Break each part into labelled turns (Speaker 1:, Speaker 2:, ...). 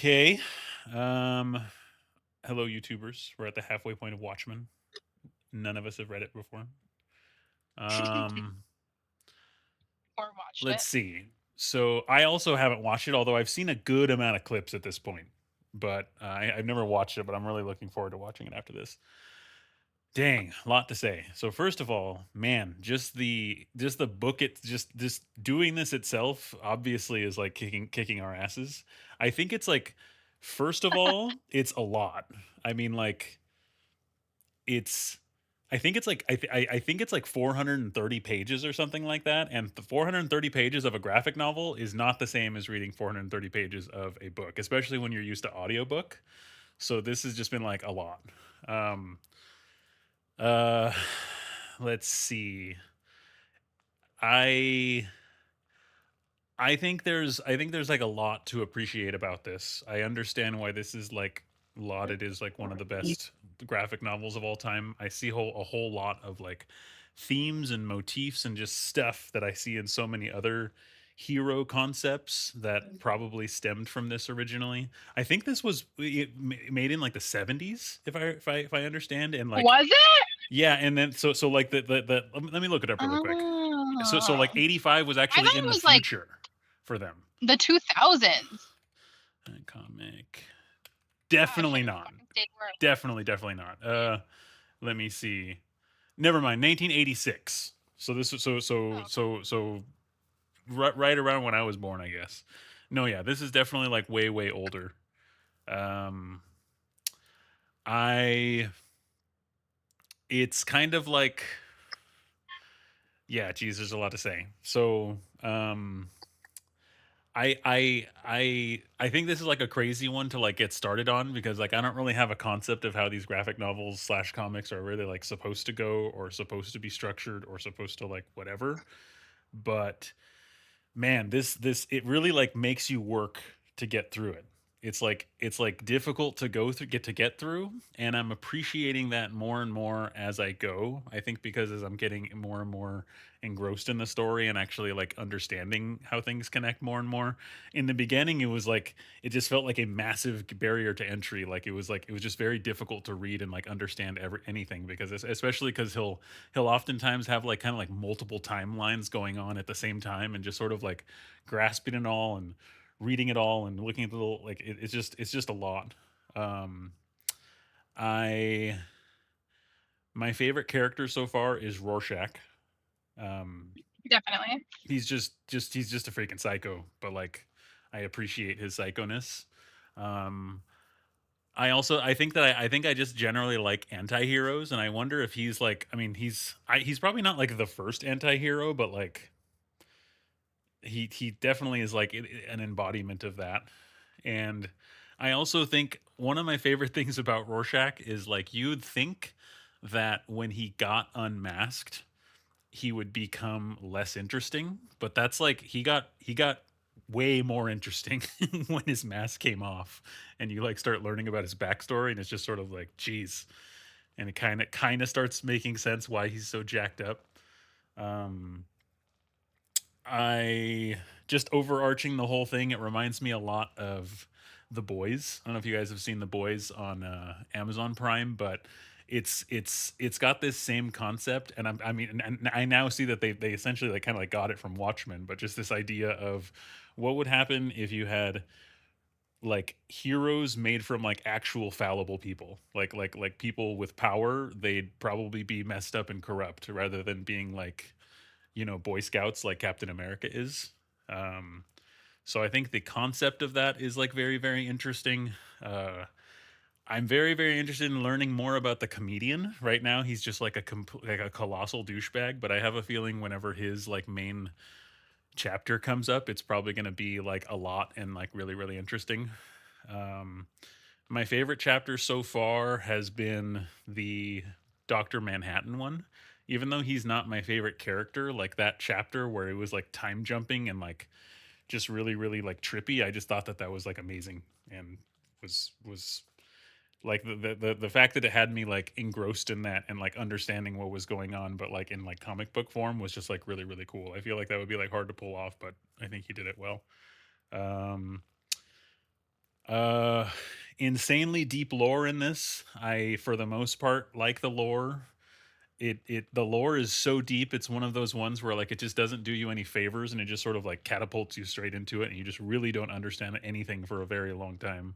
Speaker 1: Okay. Um, Hello, YouTubers. We're at the halfway point of Watchmen. None of us have read it before. Um,
Speaker 2: Or watched
Speaker 1: let's
Speaker 2: it.
Speaker 1: see. So I also haven't watched it, although I've seen a good amount of clips at this point. But I've never watched it, but I'm really looking forward to watching it after this. Dang, a lot to say. So first of all, man, just the book it just doing this itself obviously is like kicking our asses. I think it's like first of all, it's a lot. I mean like it's I think it's like I think it's like 430 pages or something like that, and the 430 pages of a graphic novel is not the same as reading 430 pages of a book, especially when you're used to audiobook. So this has just been like a lot. Um uh let's see. I I think there's like a lot to appreciate about this. I understand why this is like lauded as like one of the best graphic novels of all time. I see a whole lot of like themes and motifs and just stuff that I see in so many other hero concepts that probably stemmed from this originally. I think this was made in like the 70s if I understand, and like
Speaker 2: Was it?
Speaker 1: yeah, and then so like the let me look it up really quick. So
Speaker 2: Oh.
Speaker 1: like 85 was
Speaker 2: I thought
Speaker 1: actually in
Speaker 2: it
Speaker 1: the
Speaker 2: was like
Speaker 1: future for them.
Speaker 2: the 2000s.
Speaker 1: Comic.
Speaker 2: Gosh, I
Speaker 1: Definitely
Speaker 2: never
Speaker 1: not.
Speaker 2: fucking stayed where I
Speaker 1: Definitely not. Let me see. Never mind. 1986. So this was
Speaker 2: Oh, okay.
Speaker 1: right around when I was born, I guess. No, yeah, this is definitely like way older. Um I it's kind of like yeah, geez, there's a lot to say. So, I think this is like a crazy one to like get started on because like I don't really have a concept of how these graphic novels slash comics are really like supposed to go or supposed to be structured or supposed to like whatever. But man, this it really like makes you work to get through it. It's like difficult to get through, and I'm appreciating that more and more as I go. I think because as I'm getting more and more engrossed in the story and actually like understanding how things connect more and more. In the beginning, it was like it just felt like a massive barrier to entry. Like it was just very difficult to read and like understand anything because especially because he'll oftentimes have like kind of like multiple timelines going on at the same time and just sort of like grasping it all and reading it all and looking at the little like it's just a lot. um I My favorite character so far is Rorschach. um
Speaker 2: Definitely.
Speaker 1: he's just a freaking psycho, but like I appreciate his psychoness. um I think that I think I just generally like anti-heroes, and I wonder if he's like, I mean, he's probably not like the first anti-hero, but like he definitely is like an embodiment of that. And I also think one of my favorite things about Rorschach is like you'd think that when he got unmasked, he would become less interesting, but that's like he got way more interesting when his mask came off and you like start learning about his backstory, and it's just sort of like geez, and it kind of starts making sense why he's so jacked up. um I just overarching the whole thing, it reminds me a lot of The Boys. I don't know if you guys have seen The Boys on Amazon Prime, but it's got this same concept, and I mean, and I now see that they essentially like kind of like got it from Watchmen, but just this idea of what would happen if you had like heroes made from like actual fallible people, like people with power. They'd probably be messed up and corrupt rather than being like, Boy Scouts like Captain America is. Um, so I think the concept of that is like very interesting. Uh, I'm very interested in learning more about the comedian. Right now, he's just like like a colossal douchebag. But I have a feeling whenever his like main chapter comes up, it's probably going to be like a lot and like really interesting. Um, my favorite chapter so far has been the Dr. Manhattan one. Even though he's not my favorite character, like that chapter where it was like time jumping and like just really like trippy, I just thought that that was like amazing, and was like the fact that it had me like engrossed in that and like understanding what was going on, but like in like comic book form, was just like really cool. I feel like that would be like hard to pull off, but I think he did it well. Um Uh, insanely deep lore in this. I, for the most part, like the lore. The lore is so deep. It's one of those ones where like it just doesn't do you any favors, and it just sort of like catapults you straight into it, and you just really don't understand anything for a very long time.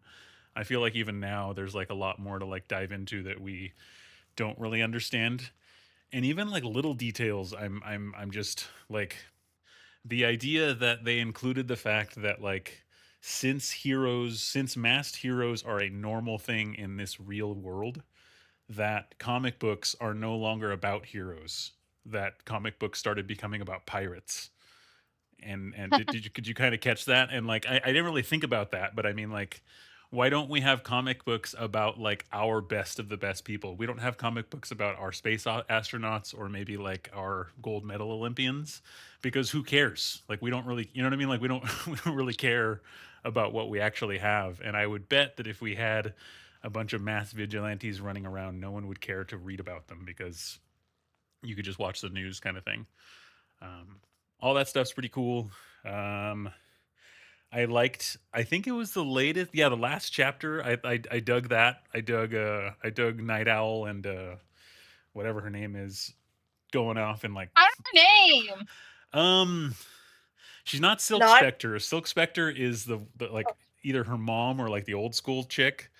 Speaker 1: I feel like even now there's like a lot more to like dive into that we don't really understand, and even like little details. I'm just like the idea that they included the fact that like since masked heroes are a normal thing in this real world, that comic books are no longer about heroes, that comic books started becoming about pirates. And did you could you kind of catch that? And like I didn't really think about that, but I mean like why don't we have comic books about like our best of the best people? We don't have comic books about our astronauts or maybe like our gold medal Olympians, because who cares? Like we don't really, you know what I mean? Like we don't we don't really care about what we actually have. And I would bet that if we had a bunch of mass vigilantes running around, no one would care to read about them because you could just watch the news kind of thing. Um, all that stuff's pretty cool. Um, I think it was the latest, yeah, the last chapter. I dug that. I dug Night Owl and whatever her name is going off and like
Speaker 2: I don't know her name.
Speaker 1: um she's not Silk
Speaker 3: Not
Speaker 1: Spectre. Silk Spectre is the like either her mom or like the old school chick.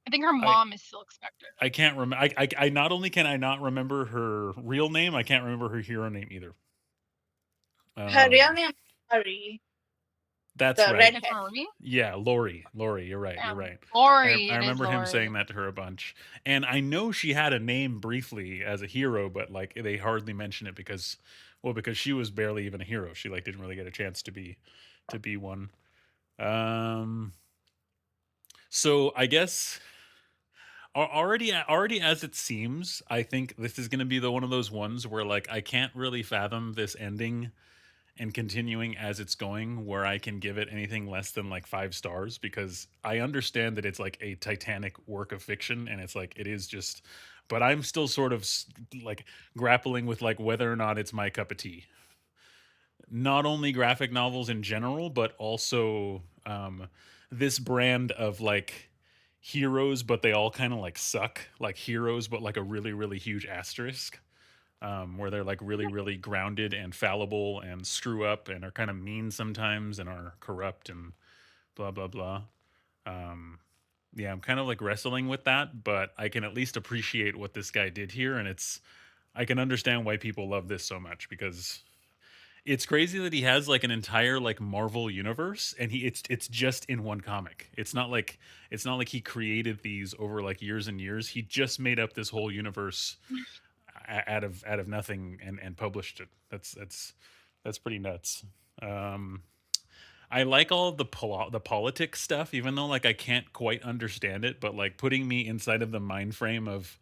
Speaker 2: I think her
Speaker 1: I
Speaker 2: mom is Silk Spectre.
Speaker 1: I can't remember. I not only can I not remember her real name, I can't remember her hero name either.
Speaker 3: her real
Speaker 1: Um
Speaker 3: name is Marie,
Speaker 1: that's
Speaker 3: the
Speaker 1: right.
Speaker 2: It's
Speaker 3: redhead.
Speaker 2: Marie.
Speaker 1: Yeah, Lori. Lori, you're right. You're
Speaker 2: Yeah,
Speaker 1: right.
Speaker 2: Lori.
Speaker 1: I
Speaker 2: It is
Speaker 1: remember him
Speaker 2: Lori.
Speaker 1: saying that to her a bunch. And I know she had a name briefly as a hero, but like they hardly mention it because well, because she was barely even a hero. She like didn't really get a chance to be one. Um so I guess already as it seems, I think this is going to be the one of those ones where like I can't really fathom this ending and continuing as it's going where I can give it anything less than like 5 stars, because I understand that it's like a titanic work of fiction and it's like it is just, but I'm still sort of like grappling with like whether or not it's my cup of tea. Not only graphic novels in general, but also this brand of like heroes, but they all kind of like suck, like heroes, but like a really, really huge asterisk, where they're like really, really grounded and fallible and screw up and are kind of mean sometimes and are corrupt and blah, blah, blah. Um, yeah, I'm kind of like wrestling with that, but I can at least appreciate what this guy did here. And I can understand why people love this so much, because it's crazy that he has like an entire like Marvel universe and it's just in one comic. It's not like he created these over like years and years. He just made up this whole universe out of nothing and published it. That's pretty nuts. Um, I like all of the politics stuff, even though like I can't quite understand it. But like putting me inside of the mind frame of,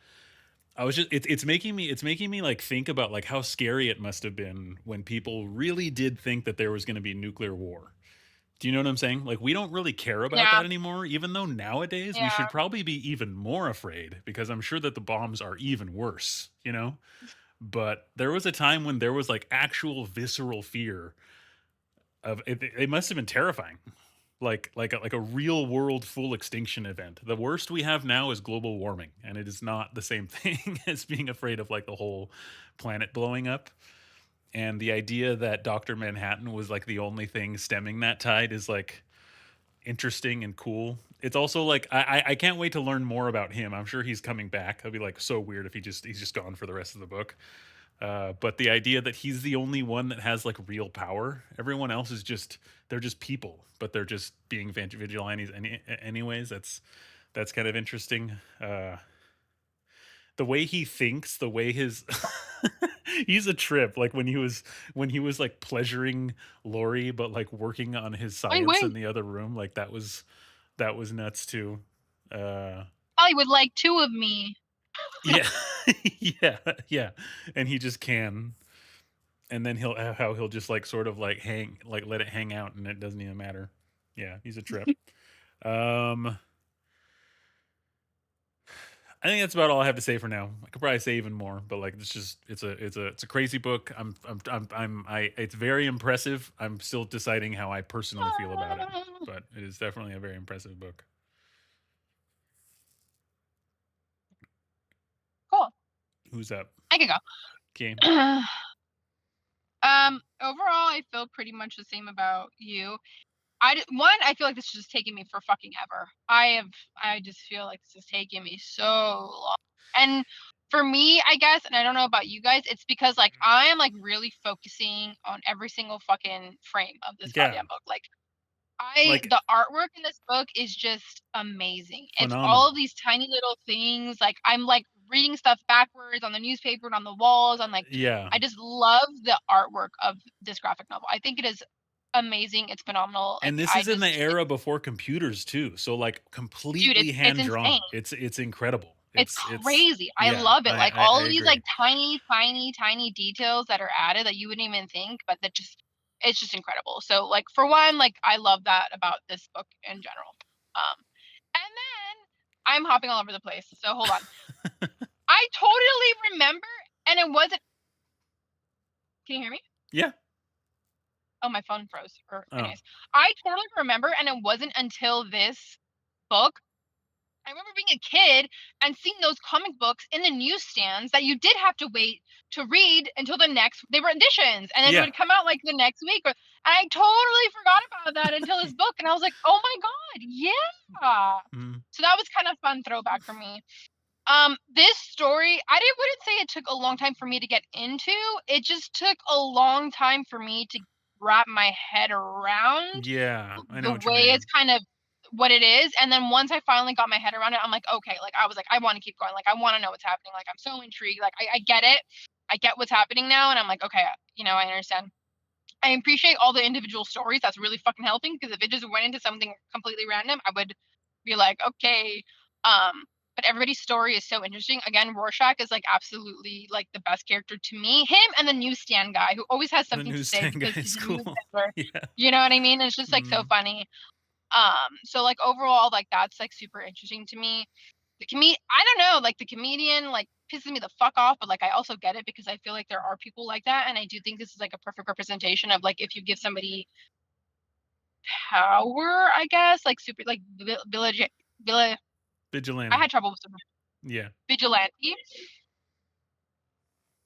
Speaker 1: I was just it's making me like think about like how scary it must have been when people really did think that there was going to be nuclear war. Do you know what I'm saying? Like we don't really care about
Speaker 2: Yeah,
Speaker 1: that anymore, even though nowadays we
Speaker 2: yeah.
Speaker 1: should probably be even more afraid because I'm sure that the bombs are even worse, you know? But there was a time when there was like actual visceral fear of it. It must have been terrifying, like a real world full extinction event. The worst we have now is global warming, and it is not the same thing as being afraid of like the whole planet blowing up. And the idea that Dr. Manhattan was like the only thing stemming that tide is like interesting and cool. It's also like I can't wait to learn more about him. I'm sure he's coming back. It'll be like so weird if he's just gone for the rest of the book. But the idea that he's the only one that has like real power, everyone else is just, they're just people, but they're just being vigilantes anyways. That's kind of interesting. The way he thinks, the way his he's a trip. Like when he was like pleasuring Lori, but like working on his
Speaker 2: Wait,
Speaker 1: science in
Speaker 2: wait.
Speaker 1: the other room, like that was nuts too. Uh,
Speaker 2: Probably would like two of me.
Speaker 1: yeah, yeah, yeah, and he just can. And then how he'll just like sort of like hang like let it hang out and it doesn't even matter. Yeah, he's a trip. Um I think that's about all I have to say for now. I could probably say even more, but like it's a crazy book. It's very impressive. I'm still deciding how I personally feel about it, but it is definitely a very impressive book.
Speaker 2: Cool.
Speaker 1: Who's up?
Speaker 2: I can
Speaker 1: Okay.
Speaker 2: go. Overall, I feel pretty much the same about you. I feel like this is just taking me for fucking ever. I just feel like this is taking me so long. And for me, I guess, and I don't know about you guys, it's because like I am like really focusing on every single fucking frame of this
Speaker 1: Yeah.
Speaker 2: goddamn book. Like
Speaker 1: Like
Speaker 2: the artwork in this book is just amazing. It's all
Speaker 1: phenomenal.
Speaker 2: of these tiny little things. Like I'm like reading stuff backwards on the newspaper and on the walls. I'm like,
Speaker 1: Yeah.
Speaker 2: I just love the artwork of this graphic novel. I think it is amazing. It's phenomenal. Like
Speaker 1: And this
Speaker 2: I
Speaker 1: is in the
Speaker 2: just,
Speaker 1: era before computers too. So like
Speaker 2: dude,
Speaker 1: completely
Speaker 2: it's
Speaker 1: hand drawn.
Speaker 2: insane.
Speaker 1: It's incredible.
Speaker 2: It's
Speaker 1: It's
Speaker 2: crazy. I
Speaker 1: yeah,
Speaker 2: love it. Like
Speaker 1: I
Speaker 2: all of these
Speaker 1: agree.
Speaker 2: like tiny details that are added that you wouldn't even think, but that just it's just incredible. So like for one, like I love that about this book in general. And then I'm hopping all over the place. So hold on. I totally remember, and it wasn't. Can you hear me?
Speaker 1: Yeah.
Speaker 2: Oh, my phone froze. Or
Speaker 1: Oh.
Speaker 2: anyways, I totally remember, and it wasn't until this book I remember being a kid and seeing those comic books in the newsstands that you did have to wait to read until the next they were editions and then it
Speaker 1: Yeah.
Speaker 2: would come out like the next week and I totally forgot about that until this book and I was like, "Oh my god, yeah."
Speaker 1: Mm.
Speaker 2: So that was kind of fun throwback for me. This story, wouldn't say it took a long time for me to get into. It just took a long time for me to wrap my head around
Speaker 1: Yeah, I know
Speaker 2: the
Speaker 1: what you
Speaker 2: way it's
Speaker 1: mean.
Speaker 2: kind of what it is. And then once I finally got my head around it, I'm like, okay, like I was like, I want to keep going. Like I want to know what's happening. Like I'm so intrigued. Like I get it. I get what's happening now. And I'm like, okay, I understand. I appreciate all the individual stories. That's really fucking helping because if it just went into something completely random, I would be like, okay. But everybody's story is so interesting. Again, Rorschach is like absolutely like the best character to me. Him and the newsstand guy who always has
Speaker 1: The
Speaker 2: something to say
Speaker 1: newsstand guy
Speaker 2: because he's
Speaker 1: is
Speaker 2: a
Speaker 1: cool.
Speaker 2: newspaper.
Speaker 1: Yeah.
Speaker 2: You know what I mean? It's just like so
Speaker 1: Mm.
Speaker 2: funny. So like overall, like that's like super interesting to me. I don't know, like the comedian like pisses me the fuck off, but like I also get it because I feel like there are people like that, and I do think this is like a perfect representation of like if you give somebody power, I guess, like super like village village. I
Speaker 1: Vigilante.
Speaker 2: had trouble with the
Speaker 1: Yeah.
Speaker 2: vigilante.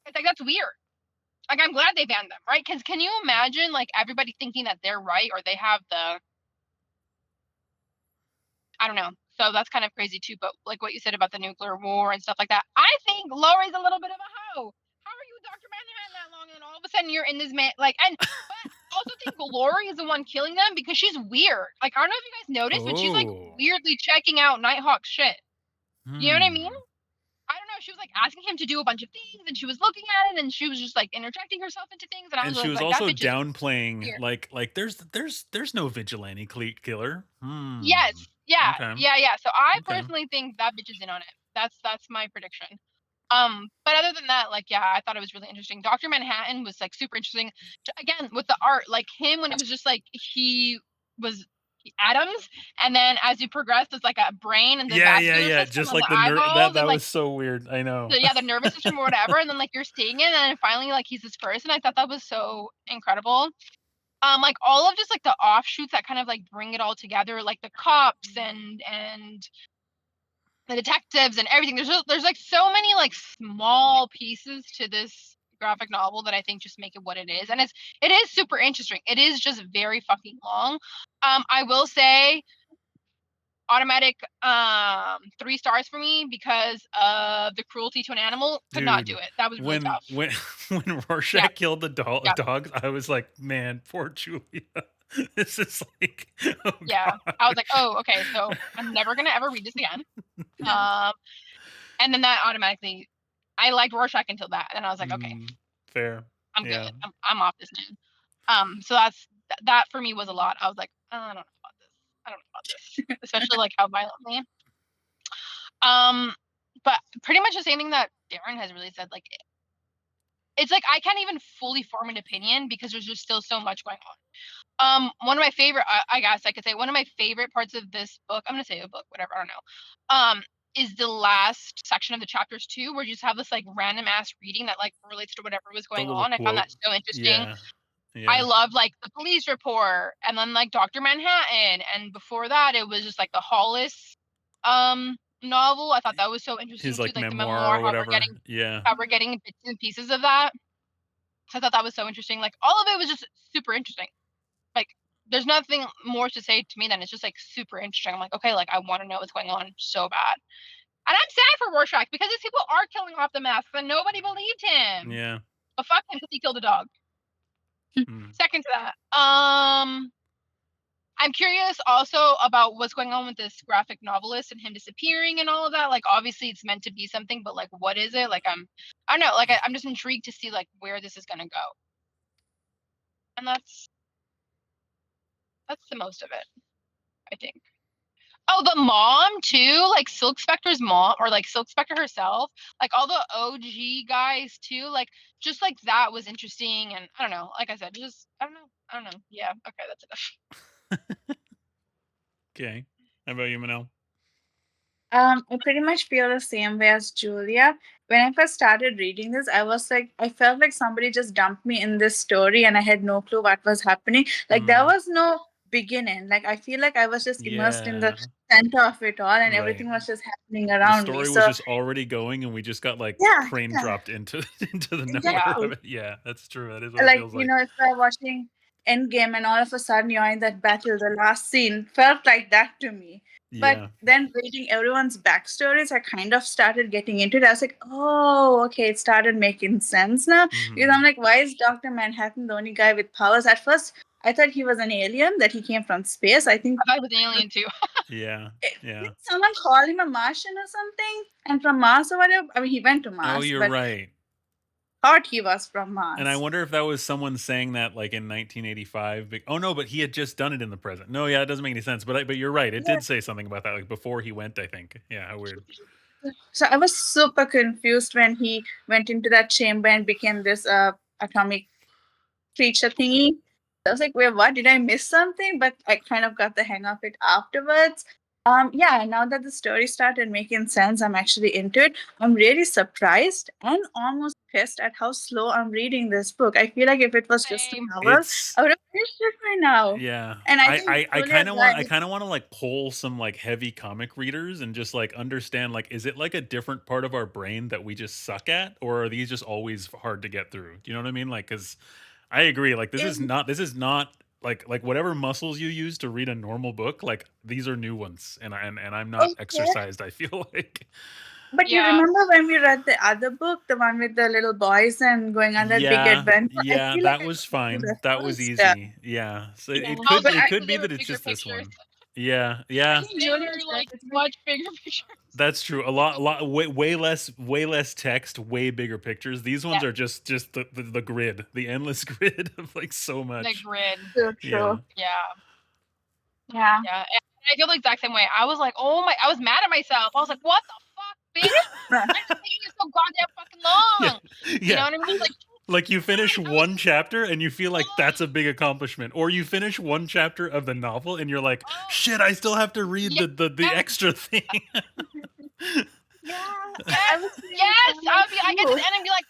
Speaker 2: It's like that's weird. Like I'm glad they banned them, right? Because can you imagine like everybody thinking that they're right or they have the I don't know. So that's kind of crazy too. But like what you said about the nuclear war and stuff like that, I think Laurie's a little bit of a hoe. How are you Dr. Manhattan that long and all of a sudden you're in this man like and but I also think Laurie is the one killing them because she's weird. Like I don't know if you guys noticed, but she's like
Speaker 1: Oh.
Speaker 2: weirdly checking out Nighthawk's shit. You know what I mean?
Speaker 1: Hmm.
Speaker 2: I don't know. She was like asking him to do a bunch of things and she was looking at it and she was just like interjecting herself into things and I
Speaker 1: And
Speaker 2: was
Speaker 1: she was
Speaker 2: like that
Speaker 1: also
Speaker 2: bitch is
Speaker 1: downplaying
Speaker 2: weird.
Speaker 1: like there's no vigilante killer. Hmm.
Speaker 2: Yes. Yeah.
Speaker 1: Okay.
Speaker 2: Yeah. So I
Speaker 1: Okay.
Speaker 2: personally think that bitch is in on it. That's my prediction. But other than that, like, yeah, I thought it was really interesting. Dr. Manhattan was like super interesting. Again, with the art, like him when it was just like he was atoms, and then as you progressed, it's like a brain and the
Speaker 1: Yeah, yeah,
Speaker 2: vascular
Speaker 1: yeah.
Speaker 2: system
Speaker 1: Just
Speaker 2: and
Speaker 1: like
Speaker 2: the
Speaker 1: the
Speaker 2: eyeballs
Speaker 1: that
Speaker 2: and like
Speaker 1: was so weird. I know.
Speaker 2: the nervous system or whatever, and then like you're seeing it, and then finally like he's this person. I thought that was so incredible. Like all of just like the offshoots that kind of like bring it all together, like the cops and the detectives and everything. There's like so many like small pieces to this graphic novel that I think just make it what it is. And it is super interesting. It is just very fucking long. I will say automatic 3 stars for me because of the cruelty to an animal. Could not do
Speaker 1: Dude,
Speaker 2: it. That was really
Speaker 1: when
Speaker 2: tough.
Speaker 1: when when
Speaker 2: Yeah,
Speaker 1: Rorschach killed the
Speaker 2: yeah,
Speaker 1: dogs, I was like, man, poor Julia. This is like, oh
Speaker 2: yeah. I was like,
Speaker 1: gosh.
Speaker 2: oh, okay, so I'm never gonna ever read this again. Um, and then that automatically I liked Rorschach until that. And I was like, okay,
Speaker 1: Fair.
Speaker 2: I'm good.
Speaker 1: Yeah.
Speaker 2: I'm off this now. So that for me was a lot. I was like, I don't know about this. I don't know about this, especially like how violently. Um, but pretty much the same thing that Darren has really said. Like, it's like I can't even fully form an opinion because there's just still so much going on. One of my favorite, I guess I could say, one of my favorite parts of this book. I'm gonna say a book, whatever. I don't know. is the last section of the chapters too, where you just have this like random ass reading that like relates to whatever was
Speaker 1: The
Speaker 2: going
Speaker 1: little
Speaker 2: on. I found
Speaker 1: quote.
Speaker 2: that so interesting.
Speaker 1: Yeah.
Speaker 2: I
Speaker 1: Yeah.
Speaker 2: love like the police report, and then like Dr. Manhattan, and before that it was just like the Hollis novel. I thought that was so interesting
Speaker 1: His
Speaker 2: too,
Speaker 1: like
Speaker 2: like the
Speaker 1: memoir
Speaker 2: memoir,
Speaker 1: or whatever. Yeah.
Speaker 2: how we're getting bits and pieces of that. So I thought that was so interesting. Like all of it was just super interesting. Like there's nothing more to say to me than it's just like super interesting. I'm like, okay, like I want to know what's going on so bad. And I'm sad for Rorschach because these people are killing off the masks and nobody believed him.
Speaker 1: Yeah.
Speaker 2: But fuck him because he killed a dog.
Speaker 1: Mm.
Speaker 2: Second to that. I'm curious also about what's going on with this graphic novelist and him disappearing and all of that. Like obviously it's meant to be something, but like what is it? Like I don't know, like I'm just intrigued to see like where this is gonna go. And that's the most of it, I think. Oh, the mom too, like Silk Spectre's mom, or like Silk Spectre herself, like all the OG guys too, like just like that was interesting. And I don't know, like I said, just I don't know. Yeah, okay, that's enough.
Speaker 1: Okay. How about you, Manel?
Speaker 3: I pretty much feel the same way as Julia. When I first started reading this, I was like, I felt like somebody just dumped me in this story and I had no clue what was happening. Like, there
Speaker 1: Mm.
Speaker 3: was no beginning. Like, I feel like I was just immersed in the
Speaker 1: Yeah.
Speaker 3: center of it all and
Speaker 1: Right.
Speaker 3: everything was just happening
Speaker 1: The
Speaker 3: around me.
Speaker 1: story was
Speaker 3: So,
Speaker 1: just already going and we just got like
Speaker 3: yeah,
Speaker 1: crane
Speaker 3: yeah,
Speaker 1: dropped into into the
Speaker 2: Yeah,
Speaker 1: nowhere of
Speaker 3: exactly.
Speaker 1: it. Yeah, that's true. That is what it
Speaker 3: Like,
Speaker 1: feels
Speaker 3: you
Speaker 1: like.
Speaker 3: know, if we're watching Endgame and all of a sudden you're in that battle, the last scene felt like that to me. But
Speaker 1: Yeah.
Speaker 3: then reading everyone's backstories, I kind of started getting into it. I was like, oh, okay, it started making sense now. Because I'm
Speaker 1: Hmm.
Speaker 3: like, why is Dr. Manhattan the only guy with powers? At first, I thought he was an alien, that he came from space. I think
Speaker 2: I thought it was an alien too.
Speaker 1: Yeah. Yeah.
Speaker 3: didn't someone call him a Martian or something? And from Mars or whatever? I mean, he went to
Speaker 1: Oh,
Speaker 3: Mars,
Speaker 1: you're
Speaker 3: but
Speaker 1: right.
Speaker 3: thought he was from
Speaker 1: And I
Speaker 3: Mars.
Speaker 1: wonder if that was someone saying that like in 1985. Oh no, but he had just done it in the present. No, yeah, it doesn't make any sense. But you're right. It
Speaker 3: Yeah.
Speaker 1: did say something about that like before he went. I think. Yeah. How weird.
Speaker 3: So I was super confused when he went into that chamber and became this atomic creature thingy. I was like, wait, what? Did I miss something? But I kind of got the hang of it afterwards. Yeah, now that the story started making sense, I'm actually into it. I'm really surprised and almost pissed at how slow I'm reading this book. I feel like if it was just a
Speaker 2: Same.
Speaker 3: novel,
Speaker 1: It's
Speaker 3: I would have finished it by now.
Speaker 1: Yeah.
Speaker 3: And I
Speaker 1: I
Speaker 3: think
Speaker 1: I, I
Speaker 3: Julia's
Speaker 1: kind of want I
Speaker 3: right.
Speaker 1: kind of want to like pull some like heavy comic readers and just like understand like is it like a different part of our brain that we just suck at, or are these just always hard to get through? Do you know what I mean? Like cuz I agree like
Speaker 3: It,
Speaker 1: this is not like whatever muscles you use to read a normal book, like these are new ones and I'm not
Speaker 3: okay.
Speaker 1: exercised, I feel like.
Speaker 3: But you
Speaker 2: Yeah,
Speaker 3: remember when we read the other book, the one with the little boys and going on that big
Speaker 1: Yeah,
Speaker 3: adventure? I
Speaker 1: yeah,
Speaker 3: feel like
Speaker 1: that
Speaker 3: I
Speaker 1: was
Speaker 3: got through
Speaker 1: fine.
Speaker 3: the
Speaker 1: That was
Speaker 3: first.
Speaker 1: easy. Yeah. So
Speaker 3: Yeah,
Speaker 1: it
Speaker 2: I was
Speaker 1: could
Speaker 3: but
Speaker 2: like,
Speaker 3: I,
Speaker 1: it
Speaker 2: because
Speaker 1: could be
Speaker 2: they were
Speaker 1: that it's
Speaker 2: bigger
Speaker 1: just this
Speaker 2: pictures.
Speaker 1: one. Yeah,
Speaker 3: I
Speaker 1: yeah.
Speaker 3: think
Speaker 2: They
Speaker 3: Julia's
Speaker 2: were
Speaker 3: right.
Speaker 2: like
Speaker 3: It's like,
Speaker 2: much bigger pictures.
Speaker 1: That's true. A lot way less text, way bigger pictures. These
Speaker 2: Yeah,
Speaker 1: ones are just the grid, the endless grid of like so
Speaker 2: the
Speaker 1: much.
Speaker 2: grid.
Speaker 3: so
Speaker 1: Yeah.
Speaker 3: true.
Speaker 2: Yeah,
Speaker 3: Yeah.
Speaker 2: yeah. And I feel the exact same way. I was like, oh my, I was mad at myself. I was like, what the fuck, bitch? Why is this taking so goddamn fucking
Speaker 1: Yeah.
Speaker 2: long? You know
Speaker 1: Yeah.
Speaker 2: what I mean? Like,
Speaker 1: Like you finish
Speaker 2: I was
Speaker 1: one
Speaker 2: like,
Speaker 1: chapter and you feel like
Speaker 2: oh,
Speaker 1: that's a big accomplishment, or you finish one chapter of the novel and you're like,
Speaker 2: oh,
Speaker 1: shit, I still have to read
Speaker 2: yes,
Speaker 1: the extra thing.
Speaker 3: Yeah. I
Speaker 2: yes,
Speaker 3: was feeling the
Speaker 2: yes.
Speaker 3: same way
Speaker 2: I get to the
Speaker 3: too.
Speaker 2: end and be like,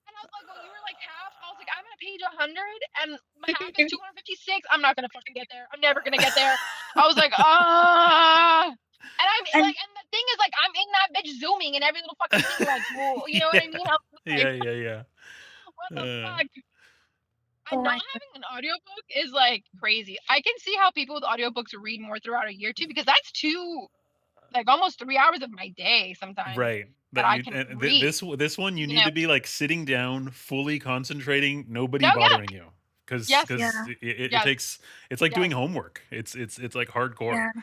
Speaker 2: and I was like, oh, you were like half. I was like, I'm at page 100 and half is 256. I'm not gonna fucking get there. I'm never gonna get there. I was like, ah. And I'm
Speaker 3: And
Speaker 2: like, and the thing is, like, I'm in that bitch zooming and every little fucking thing, like, whoa, you know what
Speaker 1: Yeah.
Speaker 2: I mean? I'm like,
Speaker 1: Yeah.
Speaker 2: what the
Speaker 1: Uh,
Speaker 2: fuck?
Speaker 3: oh
Speaker 2: And not
Speaker 3: my
Speaker 2: having an audiobook is like crazy. I can see how people with audiobooks read more throughout a year too, because that's like almost 3 hours of my day sometimes
Speaker 1: right.
Speaker 2: that
Speaker 1: That
Speaker 2: I
Speaker 1: you
Speaker 2: can
Speaker 1: and
Speaker 2: read,
Speaker 1: this one you
Speaker 2: you
Speaker 1: need
Speaker 2: know?
Speaker 1: to be like sitting down, fully concentrating, nobody
Speaker 2: Oh, yeah.
Speaker 1: bothering you. Cuz
Speaker 2: Yes.
Speaker 3: god.
Speaker 1: cuz
Speaker 3: Yeah.
Speaker 1: it
Speaker 2: Yes.
Speaker 1: takes it's like doing
Speaker 2: Yes.
Speaker 1: homework. It's like hardcore.
Speaker 3: Yeah.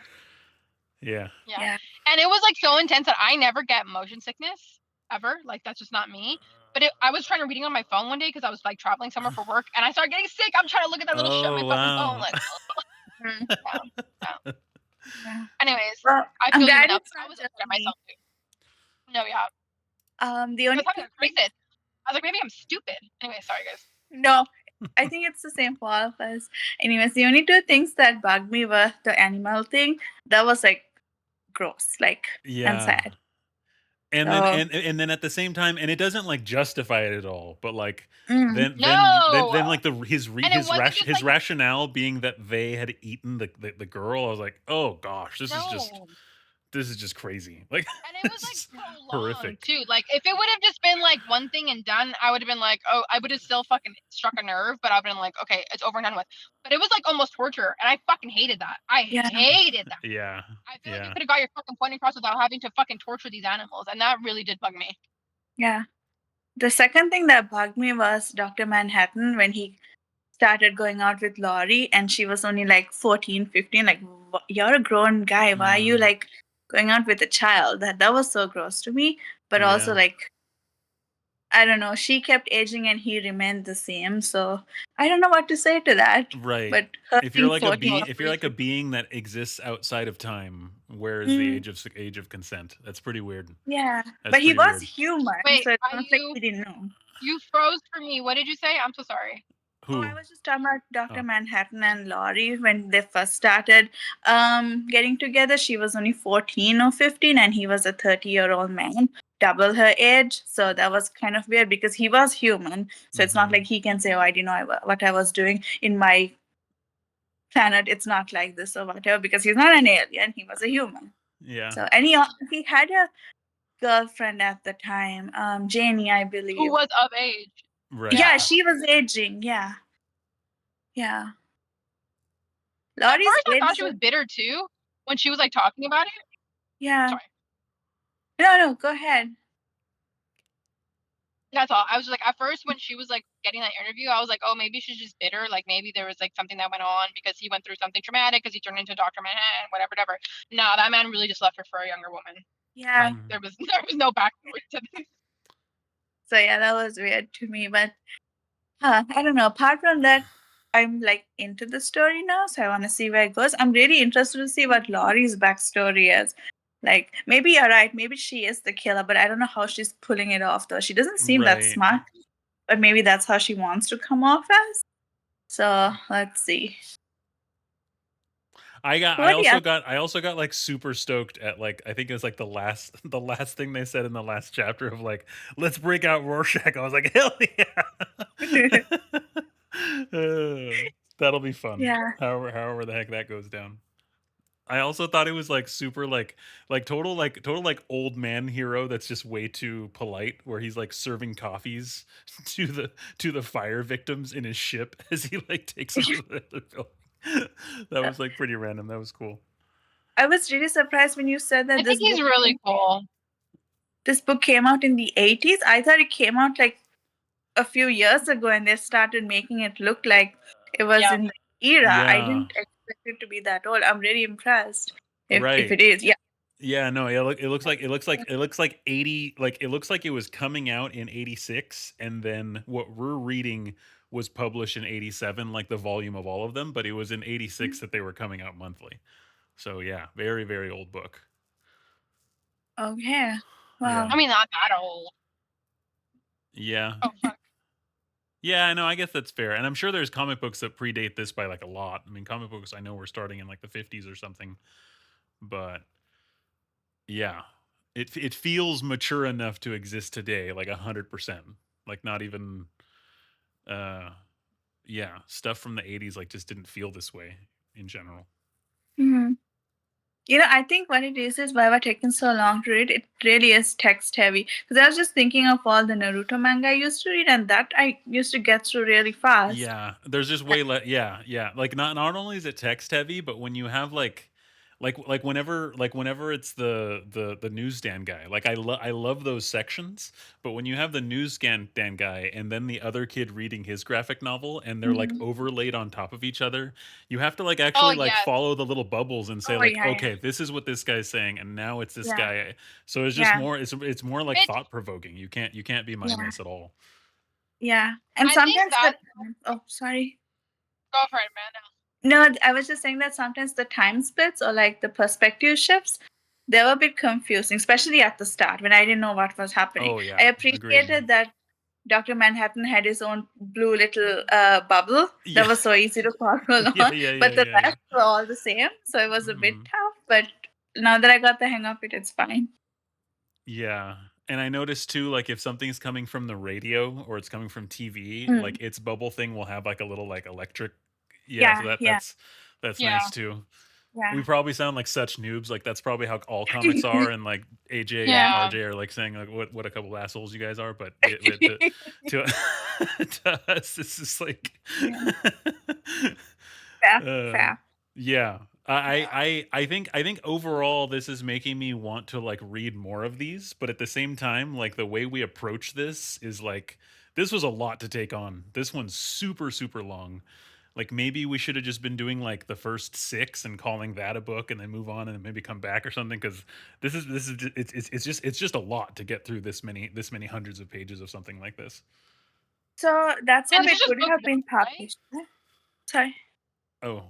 Speaker 1: Yeah.
Speaker 2: Yeah.
Speaker 3: Yeah.
Speaker 2: And it was like so intense that I never get motion sickness ever. Like that's just not me. But I was trying to reading on my phone one day because I was like traveling somewhere for work and I started getting sick. I'm trying to look at that little shit on
Speaker 1: Oh,
Speaker 2: my fucking phone.
Speaker 1: wow.
Speaker 2: Like,
Speaker 3: Mm,
Speaker 2: yeah, yeah.
Speaker 3: yeah.
Speaker 2: Anyways,
Speaker 3: Well,
Speaker 2: I
Speaker 3: I'm
Speaker 2: feel you
Speaker 3: glad
Speaker 2: enough.
Speaker 3: it's
Speaker 2: I
Speaker 3: not
Speaker 2: was
Speaker 3: just
Speaker 2: upset at
Speaker 3: me.
Speaker 2: myself too. No, yeah.
Speaker 3: The
Speaker 2: I
Speaker 3: only
Speaker 2: was having
Speaker 3: thing
Speaker 2: a crisis. I was like, maybe I'm stupid. Anyway, sorry guys.
Speaker 3: no, I think it's the same for all of us. Anyways, the only two things that bugged me were the animal thing. That was like gross, like, and
Speaker 1: Yeah.
Speaker 3: sad.
Speaker 1: And then
Speaker 3: So,
Speaker 1: and then at the same time, and it doesn't like justify it at all, but like
Speaker 3: mm,
Speaker 2: No,
Speaker 1: then like
Speaker 2: and it wasn't just
Speaker 1: his
Speaker 2: like
Speaker 1: rationale being that they had eaten the girl. I was like, oh gosh,
Speaker 2: no.
Speaker 1: this is just crazy. Like
Speaker 2: And it was like
Speaker 1: it's
Speaker 2: prolonged
Speaker 1: horrific.
Speaker 2: too. Like if it would have just been like one thing and done, I would have been like, oh, I would have still fucking struck a nerve, but I've been like, okay, it's over and done with. But it was like almost torture, and I fucking hated that. I
Speaker 3: yeah,
Speaker 2: hated that.
Speaker 1: Yeah.
Speaker 2: I feel like you
Speaker 1: Yeah.
Speaker 2: could have got your fucking point across without having to fucking torture these animals, and that really did bug me.
Speaker 3: yeah. The second thing that bugged me was Dr. Manhattan when he started going out with Laurie and she was only like 14, 15. Like, you're a grown guy. Why are you
Speaker 1: Mm,
Speaker 3: like going out with a child? That was so gross to me. But also,
Speaker 1: yeah.
Speaker 3: like, I don't know, she kept aging and he remained the same. So I don't know what to say to that.
Speaker 1: Right.
Speaker 3: But her
Speaker 1: If you're
Speaker 3: being
Speaker 1: like a
Speaker 3: 14
Speaker 1: being,
Speaker 3: was
Speaker 1: if you're
Speaker 3: pretty
Speaker 1: like a
Speaker 3: creepy.
Speaker 1: being that exists outside of time, where is the
Speaker 3: Mm,
Speaker 1: age of consent? That's pretty weird.
Speaker 3: yeah.
Speaker 1: That's
Speaker 3: But he
Speaker 1: pretty
Speaker 3: was
Speaker 1: weird.
Speaker 3: human.
Speaker 2: Wait,
Speaker 3: So it's
Speaker 2: are
Speaker 3: not like
Speaker 2: you
Speaker 3: he didn't know.
Speaker 2: you froze for me? What did you say? I'm so sorry.
Speaker 3: Oh, I
Speaker 1: Who?
Speaker 3: was just talking about
Speaker 1: Oh,
Speaker 3: Dr. Manhattan and Laurie when they first started getting together. She was only 14 or 15, and he was a 30-year-old man, double her age. So that was kind of weird because he was human. So it's not
Speaker 1: mm-hmm.
Speaker 3: like he can say, oh, I didn't know what I was doing in my planet. It's not like this or whatever because he's not an alien. He was a human.
Speaker 1: Yeah.
Speaker 3: So, and he had a girlfriend at the time, Janie, I
Speaker 2: Who
Speaker 3: believe.
Speaker 2: was of age?
Speaker 1: Right.
Speaker 3: Yeah,
Speaker 2: Yeah.
Speaker 3: she was aging. Yeah. Yeah.
Speaker 2: At
Speaker 3: Laurie's
Speaker 2: first, I thought
Speaker 3: age.
Speaker 2: she was bitter too when she was like talking about it.
Speaker 3: Yeah.
Speaker 2: Sorry.
Speaker 3: No, no, go ahead.
Speaker 2: That's all. I was like, at first, when she was like getting that interview, I was like, oh, maybe she's just bitter. Like maybe there was like something that went on because he went through something traumatic because he turned into Dr. Manhattan, whatever, whatever. No, that man really just left her for a younger woman.
Speaker 3: Yeah.
Speaker 2: Like
Speaker 1: Mm,
Speaker 2: there was no backstory to this.
Speaker 3: So yeah, that was weird to me, but I don't know. Apart from that, I'm like into the story now, so I want to see where it goes. I'm really interested to see what Laurie's backstory is. Like, maybe you're right. Maybe she is the killer, but I don't know how she's pulling it off. Though she doesn't seem that
Speaker 1: right.
Speaker 3: smart, but maybe that's how she wants to come off as. So let's see. What do you?
Speaker 1: I also got like super stoked at like I think it was like the last the last thing they said in the last chapter of like let's break out Rorschach. I was like hell yeah. That'll be fun.
Speaker 3: Yeah.
Speaker 1: However the heck that goes down. I also thought it was like super total like old man hero that's just way too polite where he's like serving coffees to the fire victims in his ship as he like takes them to the other building. That was like pretty random. That was cool.
Speaker 3: I was really surprised when you said
Speaker 2: I
Speaker 3: that
Speaker 2: think he's really cool.
Speaker 3: this book came out in the 80s. I thought it came out like a few years ago and they started making it look like it was
Speaker 2: Yeah.
Speaker 3: in the era. I
Speaker 1: Yeah.
Speaker 3: didn't expect it to be that old. I'm really impressed if
Speaker 1: Right.
Speaker 3: it is. Yeah.
Speaker 1: Yeah, no, it looks like 80 like it looks like it was coming out in 86 and then what we're reading was published in 87 like the volume of all of them, but it was in 86 that they were coming out monthly. So yeah, very very old book.
Speaker 3: Okay.
Speaker 1: Yeah.
Speaker 3: Wow.
Speaker 2: I mean, not that old.
Speaker 1: Yeah.
Speaker 2: Oh fuck.
Speaker 1: Yeah, I know, I guess that's fair. And I'm sure there's comic books that predate this by like a lot. I mean, comic books I know we're starting in like the 50s or something, but yeah. It feels mature enough to exist today like 100%. Like not even uh yeah, stuff from the 80s like just didn't feel this way in general.
Speaker 3: Hmm. I think what it is why we're taking so long to read. It really is text heavy. Because I was just thinking of all the Naruto manga I used to read, and that I used to get through really fast.
Speaker 1: Yeah, there's just way less. Yeah, yeah. Like not only is it text heavy, but when you have like whenever it's the newsstand guy, like I love those sections. But when you have the newsstand guy and then the other kid reading his graphic novel, and they're like
Speaker 3: Mhm.
Speaker 1: overlaid on top of each other, you have to like
Speaker 2: Oh
Speaker 1: actually like
Speaker 2: yes.
Speaker 1: follow the little bubbles and say
Speaker 3: Oh,
Speaker 1: like,
Speaker 3: yeah, yeah.
Speaker 1: okay, this is what this guy's saying, and now it's this
Speaker 3: Yeah.
Speaker 1: guy. So it's just
Speaker 3: Yeah.
Speaker 1: more. It's more like
Speaker 2: It.
Speaker 1: thought provoking. You can't be
Speaker 3: Yeah.
Speaker 1: mindless at all.
Speaker 3: Yeah. And
Speaker 2: I think
Speaker 3: sometimes
Speaker 2: that.
Speaker 3: the. Oh, sorry.
Speaker 2: Go for it, man.
Speaker 3: No, I was just saying that sometimes the time splits or like the perspective shifts, they were a bit confusing, especially at the start when I didn't know what was happening.
Speaker 1: Oh
Speaker 3: I
Speaker 1: yeah, agreed.
Speaker 3: appreciated that Dr. Manhattan had his own blue little bubble that
Speaker 1: Yeah.
Speaker 3: was so easy to follow
Speaker 1: Yeah,
Speaker 3: along,
Speaker 1: yeah, yeah,
Speaker 3: but the
Speaker 1: yeah, yeah.
Speaker 3: rest were all the same, so it was a bit
Speaker 1: Mhm.
Speaker 3: tough. But now that I got the hang of it, it's fine.
Speaker 1: Yeah. And I noticed too, like if something's coming from the radio or it's coming from TV,
Speaker 3: Mm.
Speaker 1: like its bubble thing will have like a little like electric. Yeah, so
Speaker 3: Yeah,
Speaker 1: that
Speaker 3: yeah,
Speaker 1: that's
Speaker 2: Yeah.
Speaker 1: nice too.
Speaker 3: yeah.
Speaker 1: We probably sound like such noobs. Like that's probably how all comics are, and like AJ and
Speaker 2: Yeah.
Speaker 1: RJ are like saying like what a couple assholes you guys are. But to to us, this is like
Speaker 3: Fair,
Speaker 1: uh,
Speaker 3: fair.
Speaker 1: yeah.
Speaker 2: Yeah.
Speaker 1: I think overall this is making me want to like read more of these, but at the same time, like the way we approach this is like this was a lot to take on. This one's super long. Like maybe we should have just been doing like the first 6 and calling that a book, and then move on and then maybe come back or something, because it's just a lot to get through this many hundreds of pages of something like this.
Speaker 3: So that's how
Speaker 2: And this
Speaker 3: it
Speaker 2: is just
Speaker 3: would
Speaker 2: book
Speaker 3: have
Speaker 2: one,
Speaker 3: been
Speaker 2: right?
Speaker 3: published. Sorry.
Speaker 1: Oh,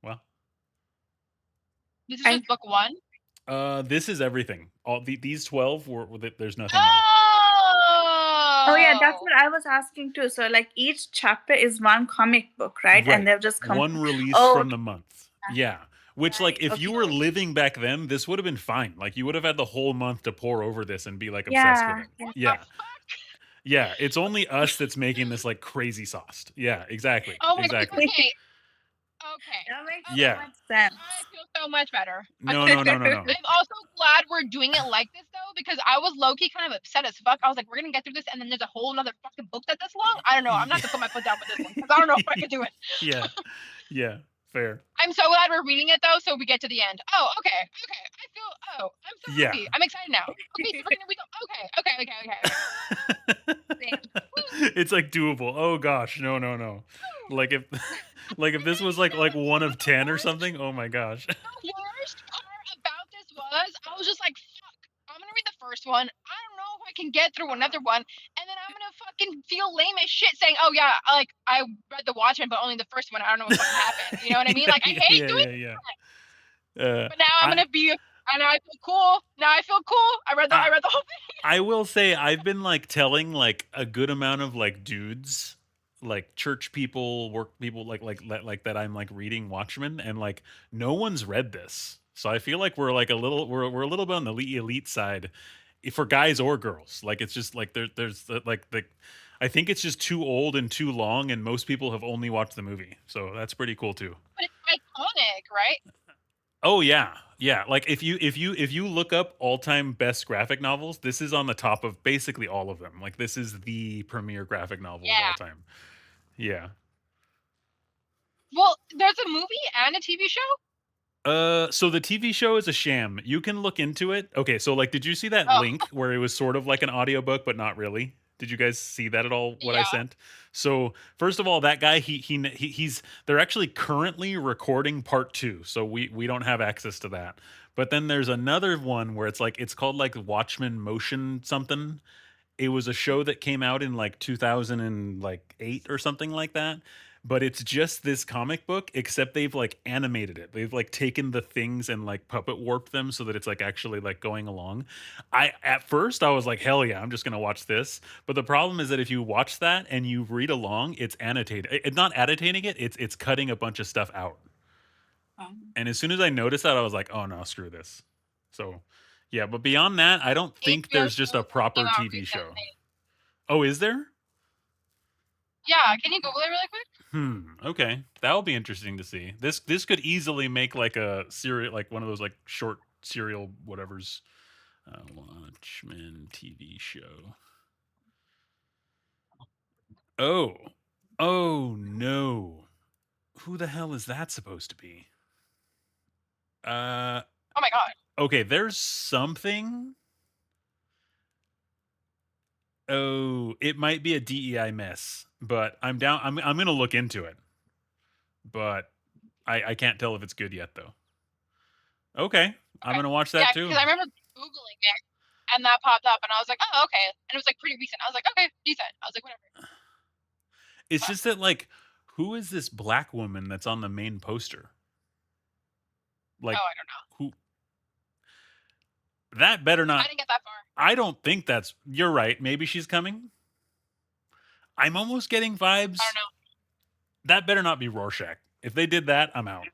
Speaker 1: well.
Speaker 2: This is
Speaker 3: I
Speaker 2: just book 1.
Speaker 1: This is everything. All these 12 there's nothing more.
Speaker 3: Oh yeah, that's what I was asking too. So like each chapter is one comic book, right?
Speaker 1: Right.
Speaker 3: And they've just come.
Speaker 1: One release
Speaker 3: Oh,
Speaker 1: from the month. Yeah. Which like
Speaker 3: right.
Speaker 1: if
Speaker 3: Okay.
Speaker 1: you were living back then, this would have been fine. Like you would have had the whole month to pour over this and be like obsessed with
Speaker 3: Yeah.
Speaker 1: it.
Speaker 3: yeah.
Speaker 1: Yeah. Yeah, it's only us that's making this like crazy sauced. Yeah, exactly.
Speaker 2: Oh my god.
Speaker 1: Exactly.
Speaker 2: Okay. Okay.
Speaker 3: That makes
Speaker 1: Yeah.
Speaker 3: so much sense.
Speaker 2: I feel so much better. I
Speaker 1: No,
Speaker 2: feel
Speaker 1: no,
Speaker 2: so
Speaker 1: no, no, no.
Speaker 2: I'm also glad we're doing it like this though, because I was low key kind of upset as fuck. I was like, we're gonna get through this, and then there's a whole another fucking book that's this long. I don't know. I'm not gonna put my foot down with this one because I don't know if I can do it.
Speaker 1: Yeah. Yeah. Fair.
Speaker 2: I'm so glad we're reading it though, so we get to the end. Oh, okay. I feel. Oh, I'm so
Speaker 1: Yeah.
Speaker 2: happy. I'm excited now. Okay, we go. Okay.
Speaker 1: It's like doable. Oh gosh, no, no, no. Like if like if this was like one of 10 or something, oh my gosh.
Speaker 2: The worst part about this was I was just like, fuck, I'm gonna read the first one. I don't know if I can get through another one, and then I'm gonna fucking feel lame as shit saying, oh yeah, like I read the Watchmen, but only the first one. I don't know what fucking happened. You know what I mean? Like I hate doing
Speaker 1: yeah.
Speaker 2: that. But now I'm gonna be, and I feel cool. Now I feel cool. I read the whole thing.
Speaker 1: I will say I've been like telling like a good amount of like dudes, like church people, work people, like that I'm like reading Watchmen, and like no one's read this. So I feel like we're like we're a little bit on the elite side for guys or girls. Like it's just like there's like the I think it's just too old and too long, and most people have only watched the movie. So that's pretty cool too.
Speaker 2: But it's iconic, right?
Speaker 1: Oh yeah. Yeah, like if you look up all-time best graphic novels, this is on the top of basically all of them. Like this is the premier graphic novel of all time. Yeah.
Speaker 2: Well, there's a movie and a TV show?
Speaker 1: So the TV show is a sham. You can look into it. Okay, so like did you see that link where it was sort of like an audiobook but not really? Did you guys see that at all? What I sent? So first of all, that guy he's they're actually currently recording part 2, so we don't have access to that. But then there's another one where it's called like Watchmen Motion something. It was a show that came out in like 2008 or something like that. But it's just this comic book, except they've like animated it. They've like taken the things and like puppet warped them so that it's like actually like going along. At first I was like, hell yeah, I'm just gonna watch this. But the problem is that if you watch that and you read along, it's annotated. It's not annotating it, it's cutting a bunch of stuff out. And as soon as I noticed that, I was like, oh no, screw this. So yeah, but beyond that, I don't think there's just a proper TV show. Oh, is there?
Speaker 2: Yeah, can you Google it really quick?
Speaker 1: Okay, that'll be interesting to see. This could easily make like a serial, like one of those like short serial whatevers. Watchmen TV show. Oh no, who the hell is that supposed to be?
Speaker 2: Oh my god.
Speaker 1: Okay, there's something. Oh, it might be a DEI mess, but I'm down. I'm gonna look into it, but I can't tell if it's good yet though. Okay, I'm gonna watch that too.
Speaker 2: Because I remember Googling it, and that popped up, and I was like, oh okay, and it was like pretty recent. I was like, okay, decent. I was like, whatever.
Speaker 1: It's just that like, who is this black woman that's on the main poster? Like,
Speaker 2: I don't know.
Speaker 1: Who? That better not.
Speaker 2: I didn't get that far.
Speaker 1: I don't think that's. You're right. Maybe she's coming. I'm almost getting vibes.
Speaker 2: I don't know.
Speaker 1: That better not be Rorschach. If they did that, I'm out.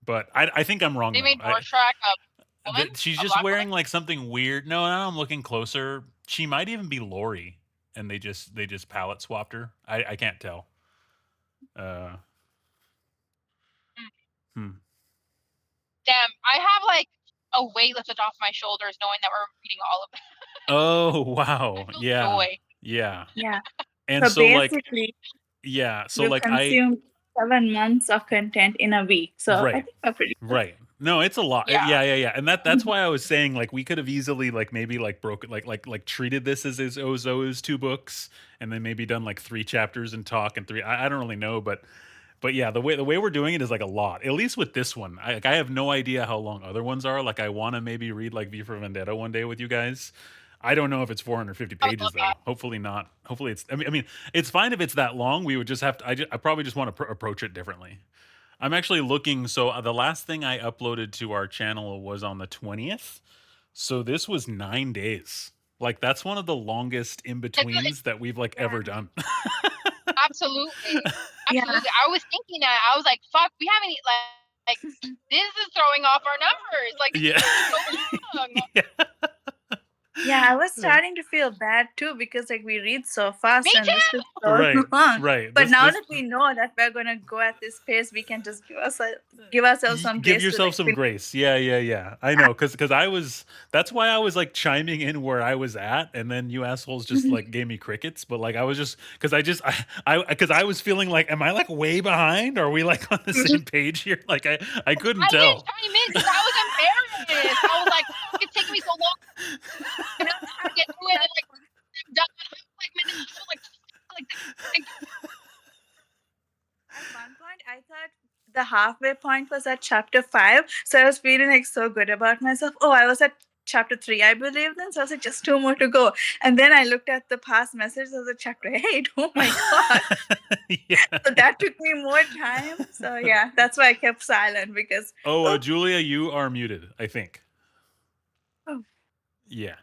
Speaker 1: But I think I'm wrong.
Speaker 2: They made Rorschach woman?
Speaker 1: She's
Speaker 2: A
Speaker 1: just
Speaker 2: black
Speaker 1: wearing
Speaker 2: woman?
Speaker 1: like something weird. No, now I'm looking closer. She might even be Lori, and they just palette swapped her. I can't tell. Uh,
Speaker 2: Mm.
Speaker 1: hmm.
Speaker 2: Damn, I have like a weight lifted off my shoulders knowing that we're reading all of them.
Speaker 1: Oh
Speaker 2: I
Speaker 1: wow,
Speaker 2: feel
Speaker 1: yeah,
Speaker 2: joy.
Speaker 1: yeah.
Speaker 3: Yeah.
Speaker 1: And
Speaker 3: So
Speaker 1: so like,
Speaker 3: basically,
Speaker 1: yeah, so
Speaker 3: you
Speaker 1: like I
Speaker 3: consume 7 months of content in a week. So I
Speaker 1: right.
Speaker 3: think we're pretty good.
Speaker 1: Right. No, it's a lot.
Speaker 2: Yeah.
Speaker 1: Yeah, yeah, yeah. And that's why I was saying like we could have easily like maybe like broken like treated this as his Ozo's 2 books and then maybe done like 3 chapters and talk and three. I don't really know, but yeah, the way we're doing it is like a lot. At least with this one, I have no idea how long other ones are. Like I want to maybe read like V for Vendetta one day with you guys. I don't know if it's 450
Speaker 2: I would love
Speaker 1: pages though.
Speaker 2: that.
Speaker 1: Hopefully not. Hopefully it's. I mean, it's fine if it's that long. We would just have to. I probably just want to approach it differently. I'm actually looking. So the last thing I uploaded to our channel was on the 20th. So this was 9 days. Like that's one of the longest in betweens that we've like
Speaker 3: Yeah.
Speaker 1: ever done.
Speaker 2: Absolutely.
Speaker 3: Yeah.
Speaker 2: Absolutely. I was thinking that. I was like, fuck, we haven't like this is throwing off our numbers. Like this
Speaker 1: Yeah.
Speaker 2: is so long.
Speaker 1: Yeah.
Speaker 3: Yeah, I was starting to feel bad too because like we read so fast
Speaker 2: Me
Speaker 3: and this
Speaker 2: too.
Speaker 3: is so
Speaker 1: Right.
Speaker 3: long.
Speaker 1: Right.
Speaker 3: But
Speaker 1: This
Speaker 3: now
Speaker 1: this
Speaker 3: that we know that we're gonna go at this pace, we can just give ourselves some
Speaker 1: give
Speaker 3: grace to
Speaker 1: yourself
Speaker 3: like
Speaker 1: some
Speaker 3: finish.
Speaker 1: grace. Yeah, yeah, yeah. I know, because I was. That's why I was like chiming in where I was at, and then you assholes just like gave me crickets. But like I was just because I was feeling like, am I like way behind? Are we like on the same page here? Like I couldn't
Speaker 2: I didn't
Speaker 1: tell.
Speaker 2: chime in because I was embarrassed. I was like, fuck, it's taking me so long. And I'm trying to get through it and like I'm done. I'm like, man, I was like
Speaker 3: At one point, I thought the halfway point was at chapter 5, so I was feeling like so good about myself. Oh, I was at chapter 3, I believe then. So I was like, just 2 more to go. And then I looked at the past messages of the chapter 8. Oh my god!
Speaker 1: Yeah.
Speaker 3: So that took me more time. So yeah, that's why I kept silent because
Speaker 1: Oh,
Speaker 3: oh,
Speaker 1: Julia, you are muted. I think.
Speaker 3: oh.
Speaker 1: Yeah.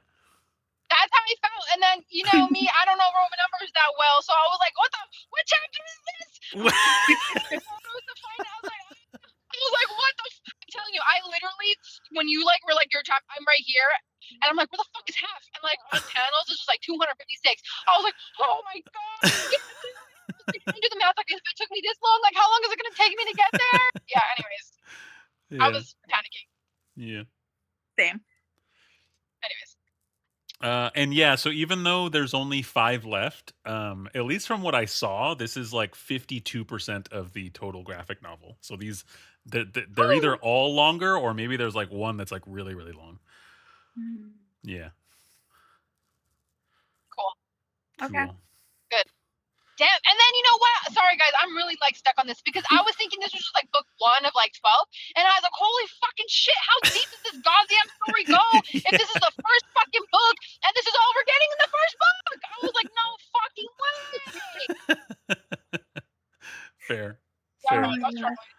Speaker 2: that's how I felt. And then, you know, me, I don't know Roman numbers that well. So I was like, what chapter is this? Photos to find out. I was like, what the I'm telling you, I literally, when you like were like your chapter, I'm right here. And I'm like, where the fuck is half? And like on panels, it's just like 256. I was like, oh my god. I do the math like if it took me this long, like how long is it gonna take me to get there? Yeah, anyways. I
Speaker 1: Yeah.
Speaker 2: was panicking.
Speaker 1: Yeah.
Speaker 3: Same.
Speaker 2: Anyways.
Speaker 1: And yeah, so even though there's only 5 left, at least from what I saw, this is like 52% of the total graphic novel. So they're either all longer or maybe there's like one that's like really, really long. Yeah.
Speaker 2: Cool.
Speaker 3: Okay.
Speaker 1: Cool.
Speaker 2: Good. Damn. And then you know what? Sorry guys, I'm really like stuck on this because I was thinking this was just like book 1 of like 12, and I was like, holy fucking shit, how deep does this goddamn story go? If this is the first fucking book and this is all we're getting in the first book. I was like, no fucking way.
Speaker 1: Fair.
Speaker 2: Yeah,
Speaker 1: Fair.
Speaker 2: I got struggling.